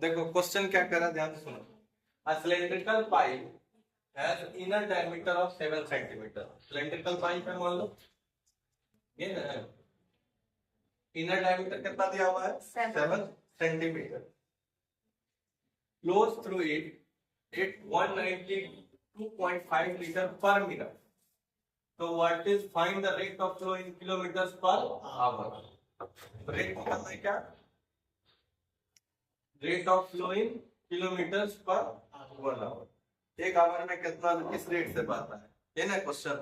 देखो क्वेश्चन क्या करा, ध्यान से सुनो। A cylindrical pipe has inner diameter of 7 centimeter. Cylindrical pipe है मान लो, ये है इनर डायमीटर कितना दिया हुआ है 7 centimetre. Flows through it at 192.5 litre per minute. तो what is find the rate of flow in kilometre per hour. Rate निकालना है क्या, rate of flow in kilometre per 1 our. एक आवर में कितना किस रेट से बहता है, ये ना क्वेश्चन।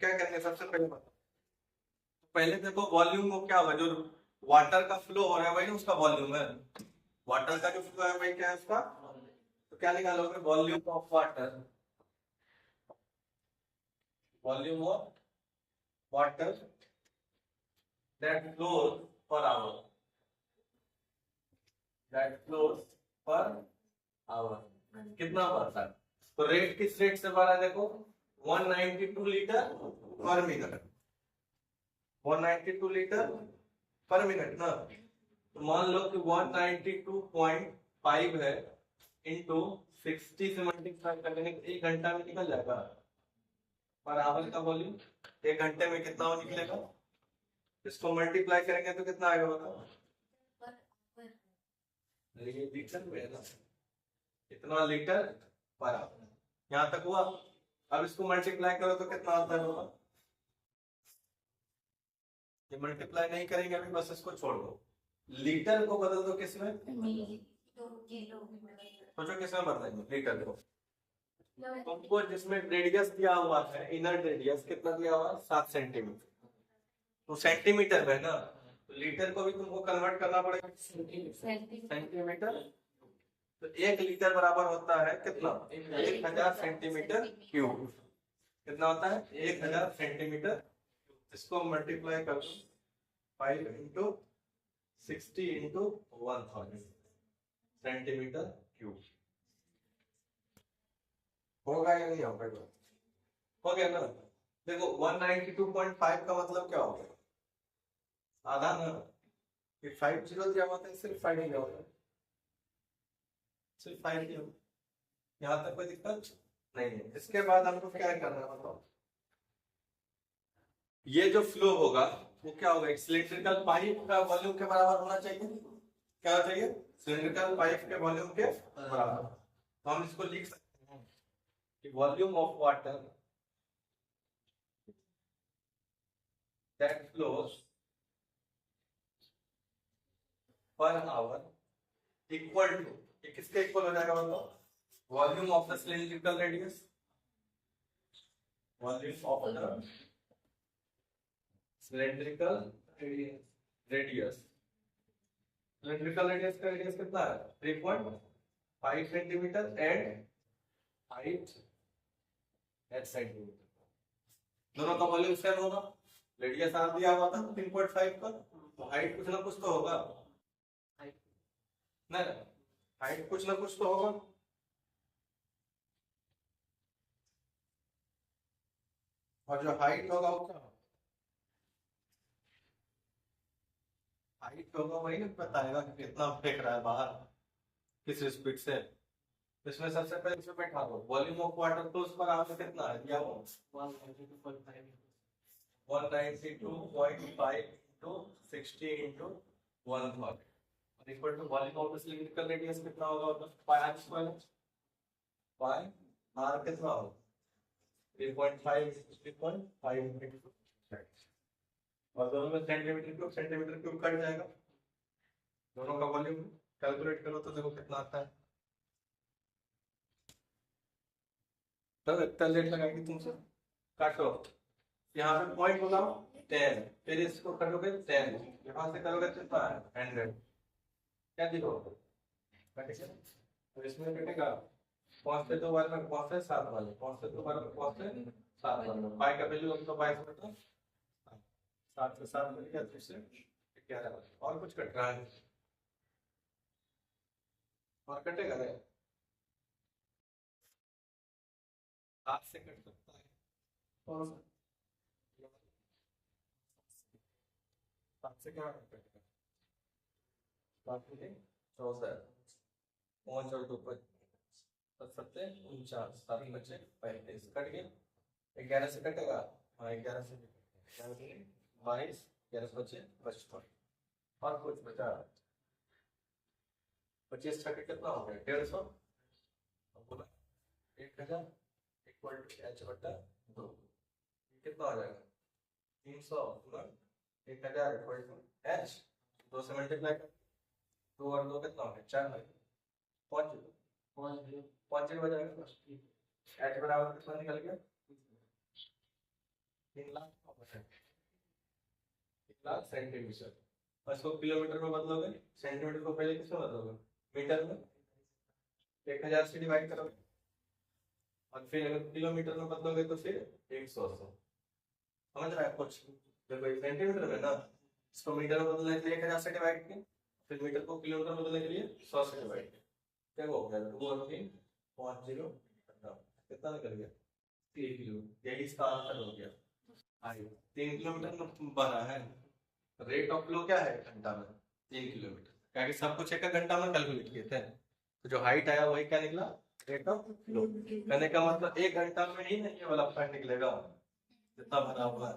क्या करेंगे सबसे पहले बता, पहले देखो वॉल्यूम को क्या होगा, जो वाटर का फ्लो हो रहा है वही उसका वॉल्यूम है। वाटर का जो फ्लो है वही क्या है उसका, तो क्या निकालोगे, volume of water, volume of water that flows per our, that flows per our कितना बढ़ता है। तो रेट किस रेट से बढ़ा है, देखो 192 litre per minute, 192 litre per minute ना। तो मान लो कि 192.5 है इंटू 60 से मल्टीप्लाई करने के 1 घंटा में निकल जाएगा पर आवर का वॉल्यूम। 1 घंटे में कितना हो निकलेगा, इसको मल्टीप्लाई करेंगे तो कितना आएगा बताओ, ये लीटर में है ना, इतना लीटर पर आवर। यहाँ तक हुआ। अब इसको मल्टीप्लाई करो तो कितना आता है होगा, ये मल्टीप्लाई नहीं करेंगे अभी, बस इसको छोड़ दो। लीटर को बदल दो किसमें, सोचो किसमें बदलेंगे लीटर को। तुमको जिसमें रेडियस दिया हुआ है, इनर रेडियस कितना दिया हुआ है 7 सेंटीमीटर, तो सेंटीमीटर में ना, तो लीटर को भी तुमको कन्वर्ट करना पड़ेगा सेंटीमीटर। तो 1 लीटर बराबर होता है कितना, 1000 सेंटीमीटर क्यूब। कितना होता है 1000 सेंटीमीटर। इसको मल्टीप्लाई कर दो 5 इंटू 60 इंटू 1000 सेंटीमीटर क्यूब। होगा या नहीं होगा, हो गया ना। देखो 192.5 का मतलब क्या होगा, आधा ना, ये 5 जीरो दिया हुआ था, सिर्फ 5 दिया हुआ है, सिर्फ 5 दिया। यहाँ तक कोई दिक्कत नहीं है। इसके बाद हमको क्या करना है बताओ, ये जो फ्लो होगा वो क्या होगा, एक सिलिंड्रिकल पाइप का वॉल्यूम के बराबर होना चाहिए। क्या होना चाहिए, सिलिंड्रिकल पाइप के वॉल्यूम के बराबर। तो हम इसको लिख सकते हैं कि volume of water that flows per hour equal to, ये किसके इक्वल हो जाएगा बताओ, volume of the cylindrical radius, volume of the cylindrical radius. Cylindrical radius का रेडियस कितना है 3.5 सेंटीमीटर एंड हाइट 8 सेंटीमीटर। दोनों का वॉल्यूम सेम होगा, रेडियस आर दिया हुआ था 3.5 का, तो हाइट कुछ ना कुछ तो होगा, नहीं हाइट कुछ ना कुछ तो होगा। और जो हाइट होगा वो क्या, हाइट होगा वही ना बताएगा कि कितना फेंक रहा है बाहर, किस स्पीड से। इसमें सबसे पहले इसमें बैठा दो, वॉल्यूम ऑफ वाटर तो उस पर आपने कितना है दिया वो 192.5 into 60 into 1000 equal to volume of the cylindrical radius कितना होगा, pi r square, pi r कितना होगा 3.5 और दोनों में सेंटीमीटर क्यूब कट जाएगा, दोनों का वॉल्यूम कैलकुलेट करो तो देखो कितना आता है। तब इतना लेट लगाएंगे तुमसे, काटो यहाँ पे पॉइंट बनाओ 10, फिर इसको करोगे 10, यहाँ से करोगे कितना है 100, क्या दिखोगे कटेगा, तो इसमें कटेगा कौन से 2 बार में कौन से 7 वाले, कौन से 2 बार में कौन से 7 वाले, पाई का वैल्यू हम तो पाई से मतलब 7 से 7 मिल गया, तो इससे 11 और कुछ कट रहा है और कटेगा नहीं, हाथ से कट सकता है और हाथ से क्या कटेगा, 14 5 और 2 7 49 7 बचे 35 कट गया 11 से कटेगा। हाँ 11 से 22 11 बचे 55 और कुछ बचा 25 छठे कितना हो गया 150 बोला 1000 इक्वल टू h बटा 2 कितना हो जाएगा 300 1000 इक्वल टू h 2 से मल्टीप्लाई कर 2 और 2 कितना हो गया 4 5 हो जाएगा h बराबर कितना निकल गया 3 लाख 1 लाख सेंटीमीटर। और इसको किलोमीटर में बदलोगे सेंटीमीटर को पहले किसमें बदलोगे मीटर में 1000 से डिवाइड करोगे और फिर अगर किलोमीटर में बदलोगे तो फिर 100 से। समझ रहा है कुछ देखो सेंटीमीटर में ना इसको मीटर में बदलने के लिए 1000 से डिवाइड किया फिर मीटर को किलोमीटर में बदलने के लिए 100 से डिवाइड किया क्या हो गया 2 और 3 5 0 कितना निकल गया 3 किलो। यही इसका आंसर हो गया 3 किलोमीटर में भरा है। रेट ऑफ फ्लो क्या है घंटा में 3 किलोमीटर क्योंकि सब कुछ एक घंटा में कैलकुलेट किए थे तो जो हाइट आया वही क्या निकला रेट ऑफ फ्लो। कहने का मतलब 1 घंटा में ही नहीं ये वाला पॉइंट निकलेगा जितना भरा हुआ है।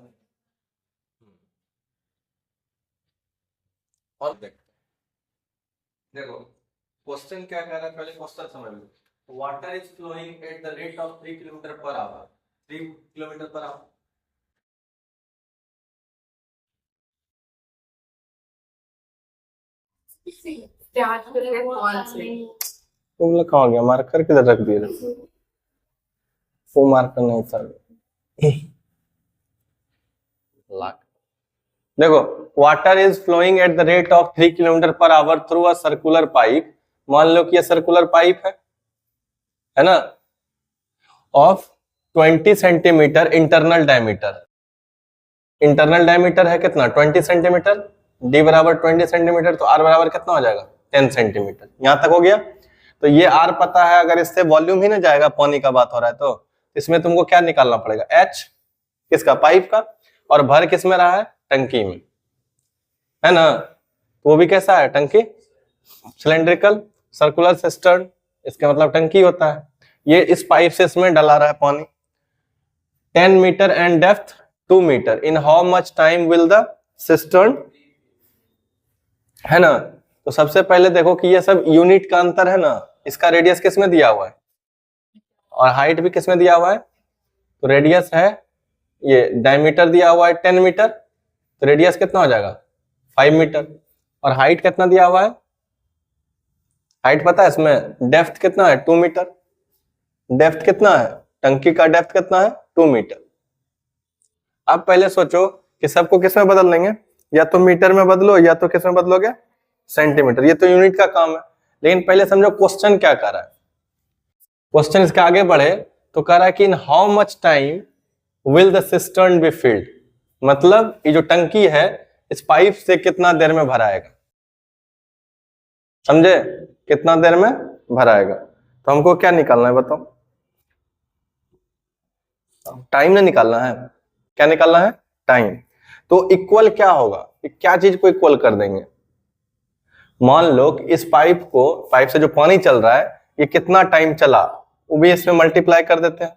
और देखो क्वेश्चन क्या कह रहा है पहले क्वेश्चन समझ लो। Water is flowing at the rate of 3 kilometre per hour 3 kilometre per hour तुम लोग कहाँ गया मार्कर किधर रख दिए वो मार्कर नहीं था लाख। देखो water is flowing at the rate of 3 kilometre per hour through a circular pipe. मान लो कि ये सर्कुलर पाइप है ना of 20 centimetre internal diameter. Internal diameter है कितना 20 सेंटीमीटर डी बराबर 20 सेंटीमीटर तो आर बराबर कितना हो जाएगा 10 सेंटीमीटर। यहां तक हो गया। तो ये आर पता है अगर इससे वॉल्यूम ही ना जाएगा पानी का बात हो रहा है तो इसमें तुमको क्या निकालना पड़ेगा एच किसका पाइप का और भर किस में रहा है टंकी में है ना। तो वो भी कैसा है टंकी सिलेंड्रिकल सर्कुलर सिस्टर्न इसका मतलब टंकी होता है। ये इस पाइप से इसमें डला रहा है पानी 10 metre and depth 2 metre in how much time will the cistern है ना। तो सबसे पहले देखो कि ये सब यूनिट का अंतर है ना। इसका रेडियस किस में दिया हुआ है और हाइट भी किस में दिया हुआ है। तो रेडियस है ये डायमीटर दिया हुआ है 10 मीटर तो रेडियस कितना हो जाएगा 5 मीटर और हाइट कितना दिया हुआ है हाइट पता है इसमें डेप्थ कितना है 2 मीटर। डेप्थ कितना है टंकी का डेप्थ कितना है 2 मीटर। अब पहले सोचो कि सबको किस में बदल लेंगे या तो मीटर में बदलो या तो किस में बदलोगे सेंटीमीटर। ये तो यूनिट का काम है लेकिन पहले समझो क्वेश्चन क्या कर रहा है। क्वेश्चन इसके आगे बढ़े तो कह रहा है कि इन how much time will the cistern be filled. मतलब ये जो टंकी है इस पाइप से कितना देर में भराएगा समझे कितना देर में भराएगा। तो हमको क्या निकालना है बताओ टाइम ना निकालना है। क्या निकालना है टाइम। तो इक्वल क्या होगा क्या चीज को इक्वल कर देंगे। मान लो कि इस पाइप से जो पानी चल रहा है ये कितना टाइम चला वो भी इसमें मल्टीप्लाई कर देते हैं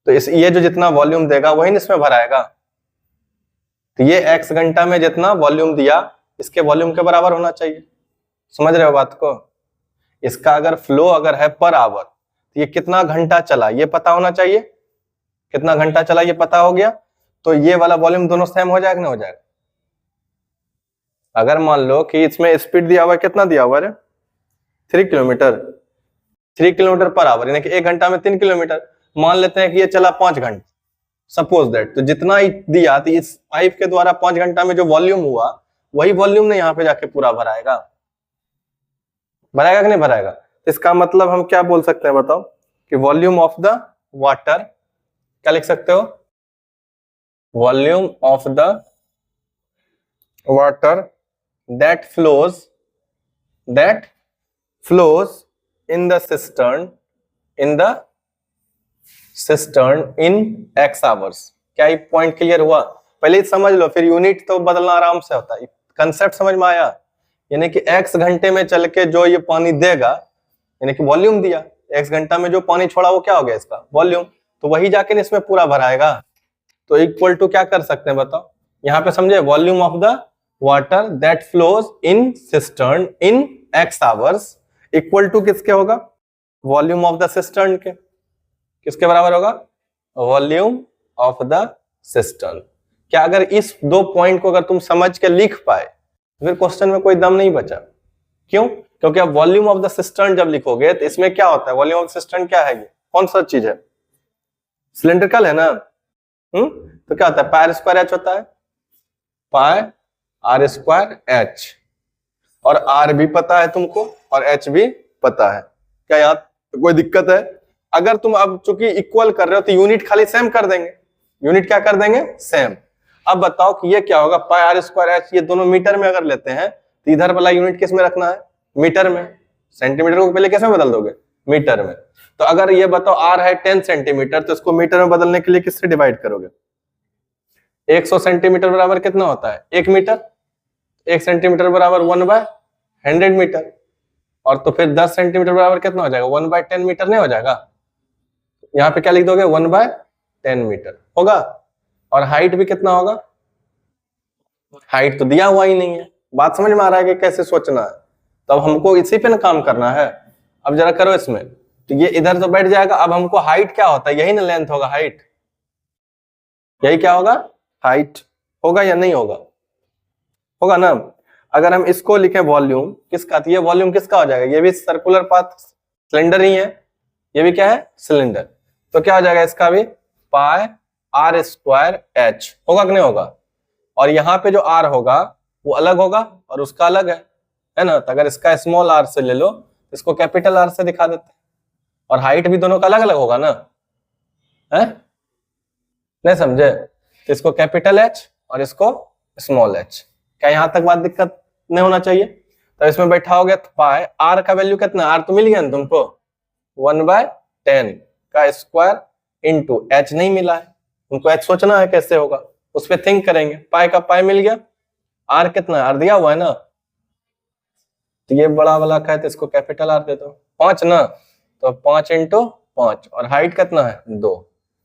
तो ये जो जितना वॉल्यूम देगा वही इसमें भराएगा। तो ये x घंटा में जितना वॉल्यूम दिया इसके वॉल्यूम के बराबर होना चाहिए। समझ रहे हो बात को। इसका अगर फ्लो अगर है पर आवर तो ये कितना घंटा चला ये पता होना चाहिए। कितना घंटा चला ये पता हो गया तो ये वाला वॉल्यूम दोनों सेम हो जाएगा ना हो जाएगा। अगर मान लो कि इसमें स्पीड दिया हुआ है कितना दिया हुआ है 3 किलोमीटर पर आवर यानी कि 1 घंटा में 3 किलोमीटर। मान लेते हैं कि ये चला 5 घंटे सपोज दैट। तो जितना ही दिया तो इस पाइप के द्वारा 5 घंटा में जो वॉल्यूम हुआ वही वॉल्यूम ने यहाँ पे जाके पूरा भराएगा कि नहीं भराएगा। तो इसका मतलब हम क्या बोल सकते हैं बताओ कि वॉल्यूम ऑफ द वाटर क्या लिख सकते हो volume of the water that flows in the cistern in x hours। क्या ये पॉइंट क्लियर हुआ। पहले समझ लो फिर यूनिट तो बदलना आराम से होता है। कंसेप्ट समझ में आया यानी कि x घंटे में चल के जो ये पानी देगा, यानी कि वॉल्यूम दिया, x घंटा में जो पानी छोड़ा वो क्या हो गया इसका वॉल्यूम, तो वही जाके इसमें पूरा भराएगा। तो इक्वल टू क्या कर सकते हैं बताओ, यहाँ पे समझे, volume of the water that flows in cistern in x hours equal to किसके होगा, वॉल्यूम ऑफ द सिस्टर्न के, किसके बराबर होगा, वॉल्यूम ऑफ द सिस्टर्न। क्या अगर इस दो पॉइंट को अगर तुम समझ के लिख पाए तो फिर क्वेश्चन में कोई दम नहीं बचा। क्यों? क्योंकि अब वॉल्यूम ऑफ द सिस्टर्न जब लिखोगे तो इसमें क्या होता है, वॉल्यूम ऑफ सिस्टर्न क्या है, कौन सा चीज है, सिलिंड्रिकल है ना। तो क्या होता है, पाई स्क्वायर एच होता है, पाई आर स्क्वायर एच, और आर भी पता है तुमको और एच भी पता है। क्या यहाँ कोई दिक्कत है? अगर तुम अब चूंकि इक्वल कर रहे हो तो यूनिट खाली सेम कर देंगे, यूनिट क्या कर देंगे, सेम। अब बताओ कि ये क्या होगा, पाई आर स्क्वायर एच, ये दोनों मीटर में अगर लेते हैं तो इधर वाला यूनिट किस में रखना है, मीटर में, सेंटीमीटर को पहले किस में बदल दोगे, मीटर में। तो अगर ये बताओ आर है 10 सेंटीमीटर तो इसको मीटर में बदलने के लिए किससे डिवाइड करोगे, 100 सेंटीमीटर बराबर कितना होता है, 1 मीटर, 1 सेंटीमीटर बराबर 1/100 मीटर, और तो फिर 10 सेंटीमीटर बराबर कितना हो जाएगा, 1/10 मीटर नहीं हो जाएगा, यहाँ पे क्या लिख दोगे 1/10 मीटर होगा। और हाइट भी कितना होगा, हाइट तो दिया हुआ ही नहीं है। बात समझ में आ रहा है कि कैसे सोचना है, तो अब हमको इसी पे ना काम करना है। अब जरा करो इसमें, तो ये इधर तो बैठ जाएगा। अब हमको हाइट क्या होता है, यही ना लेंथ होगा, हाइट यही क्या होगा, हाइट होगा या नहीं होगा, होगा ना। अगर हम इसको लिखें वॉल्यूम किसका, तो ये वॉल्यूम किसका हो जाएगा, ये भी सर्कुलर पाथ सिलेंडर ही है, ये भी क्या है, सिलेंडर। तो क्या हो जाएगा इसका भी, पाई आर स्क्वायर एच होगा कि नहीं होगा। और यहाँ पे जो आर होगा वो अलग होगा और उसका अलग है ना। तो अगर इसका स्मॉल आर से ले लो, इसको कैपिटल आर से दिखा देते हैं, और हाइट भी दोनों का अलग अलग होगा ना, है नहीं समझे। तो इसको कैपिटल एच और इसको स्मॉल एच। क्या यहाँ तक बात दिक्कत नहीं होना चाहिए। तो इसमें बैठा हो गया तो पाई आर का वैल्यू कितना, आर तो मिल गया ना तुमको, 1/10 का स्क्वायर इंटू एच नहीं मिला है, उनको एच सोचना है कैसे होगा, उस पर थिंक करेंगे। पाई का पाई मिल गया, आर कितना है, आर दिया हुआ है ना, तो ये बड़ा वाला का है तो इसको कैपिटल आर दे दो, 5 ना, तो 5 इंटू 5, और हाइट कितना है 2।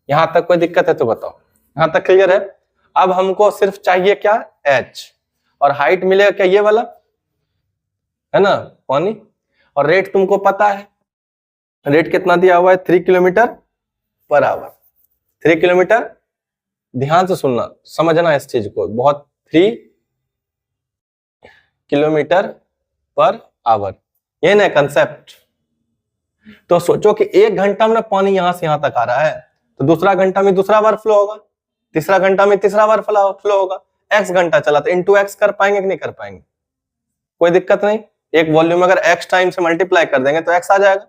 यहां तक कोई दिक्कत है तो बताओ, यहां तक क्लियर है। अब हमको सिर्फ चाहिए क्या, एच, और हाइट मिलेगा क्या, ये वाला है ना पानी, और रेट तुमको पता है, रेट कितना दिया हुआ है 3 किलोमीटर पर आवर, 3 किलोमीटर, ध्यान से सुनना समझना इस चीज को बहुत, 3 किलोमीटर पर आवर, ये ना कंसेप्ट। तो सोचो कि 1 घंटा में पानी यहां से यहां तक आ रहा है, तो दूसरा घंटा में दूसरा बार फ्लो होगा, तीसरा घंटा में तीसरा बार फ्लो होगा। x घंटा चला तो इंटू एक्स कर पाएंगे कि नहीं कर पाएंगे, कोई दिक्कत नहीं। एक वॉल्यूम अगर x टाइम से मल्टीप्लाई कर देंगे तो x आ जाएगा।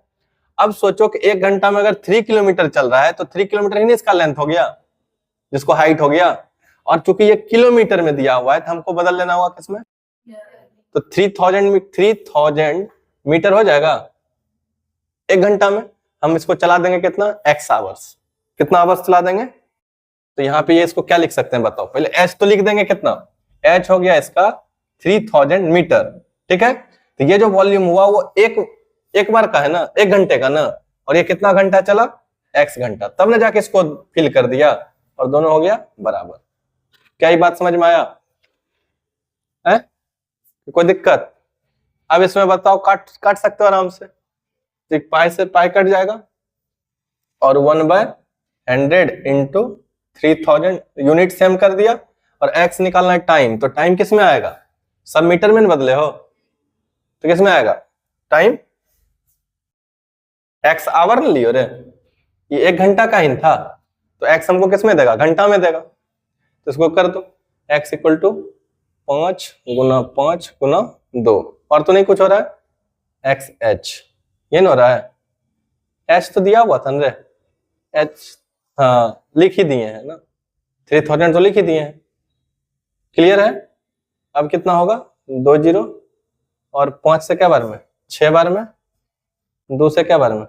अब सोचो कि 1 घंटा में अगर 3 किलोमीटर चल रहा है तो 3 किलोमीटर ही नहीं इसका लेंथ हो गया, जिसको हाइट हो गया। और चूंकि ये किलोमीटर में दिया हुआ है तो हमको बदल लेना होगा किसमें, तो 3000 मीटर हो जाएगा 1 घंटा में। हम इसको चला देंगे कितना, x आवर्स, कितना आवर्स चला देंगे। तो यहाँ पे ये इसको क्या लिख सकते हैं बताओ, पहले h तो लिख देंगे, कितना h हो गया इसका 3000 मीटर, ठीक है। तो ये जो वॉल्यूम हुआ वो एक बार का है ना, 1 घंटे का ना, और ये कितना घंटा चला, x घंटा, तब ने जाके इसको फिल कर दिया और दोनों हो गया बराबर। क्या ये बात समझ में आया है, कोई दिक्कत। अब इसमें बताओ, काट सकते हो आराम से, तो पाई से पाई कट जाएगा, और 1/100 इंटू 3000, यूनिट सेम कर दिया, और x निकालना है टाइम, तो टाइम किस में आएगा, सब मीटर में बदले हो तो किस में आएगा टाइम, x आवर न लियो रे, ये 1 घंटा का ही था, तो x हमको किस में देगा, घंटा में देगा। तो इसको कर दो, x इक्वल टू 5 गुना 5 गुना 2, और तो नहीं कुछ हो रहा है, xh, ये नहीं हो रहा है, h तो दिया हुआ था रे, h हाँ लिख ही दिए हैं ना, 3000 तो लिख ही दिए हैं, क्लियर है। अब कितना होगा, 2 जीरो, और 5 से क्या बार में, 6 बार में, 2 से क्या बार में,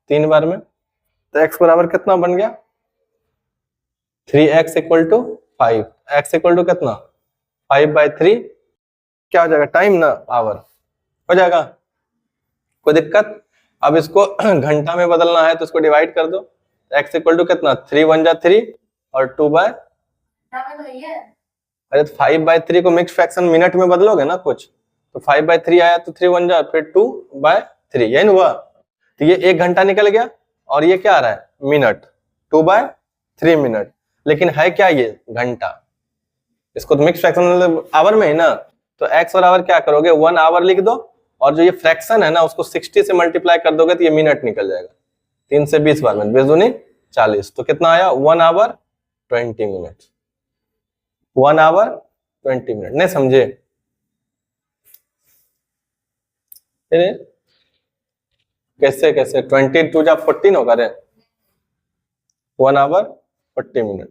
3 बार में, तो x बराबर कितना बन गया, 3x equal to 5, x equal to कितना 5/3, क्या हो जाएगा, टाइम ना आवर हो जाएगा, कोई दिक्कत। अब इसको घंटा में बदलना है तो इसको डिवाइड कर दो, x इक्वल टू कितना 3 1 जा 3 और 2 बाय, अरे 5/3 को मिक्स फ्रैक्शन मिनट में बदलोगे ना कुछ, तो 5/3 आया तो 3 1 जा फिर 2/3, यही ना हुआ। तो ये 1 घंटा निकल गया और ये क्या आ रहा है मिनट, 2/3 मिनट, लेकिन है क्या ये घंटा, इसको तो मिक्स फ्रैक्शन मतलब आवर में है ना, तो x और आवर क्या करोगे 1 आवर लिख दो और जो ये फ्रैक्शन है ना उसको 60 से मल्टीप्लाई कर दोगे तो ये मिनट निकल जाएगा, 3 से 20 बार मिनट, 20 40, तो कितना आया 1 आवर 20 मिनट, 1 आवर 20 मिनट, नहीं समझे? कैसे कैसे 22 जा 14 होगा रे, 1 आवर 40 मिनट।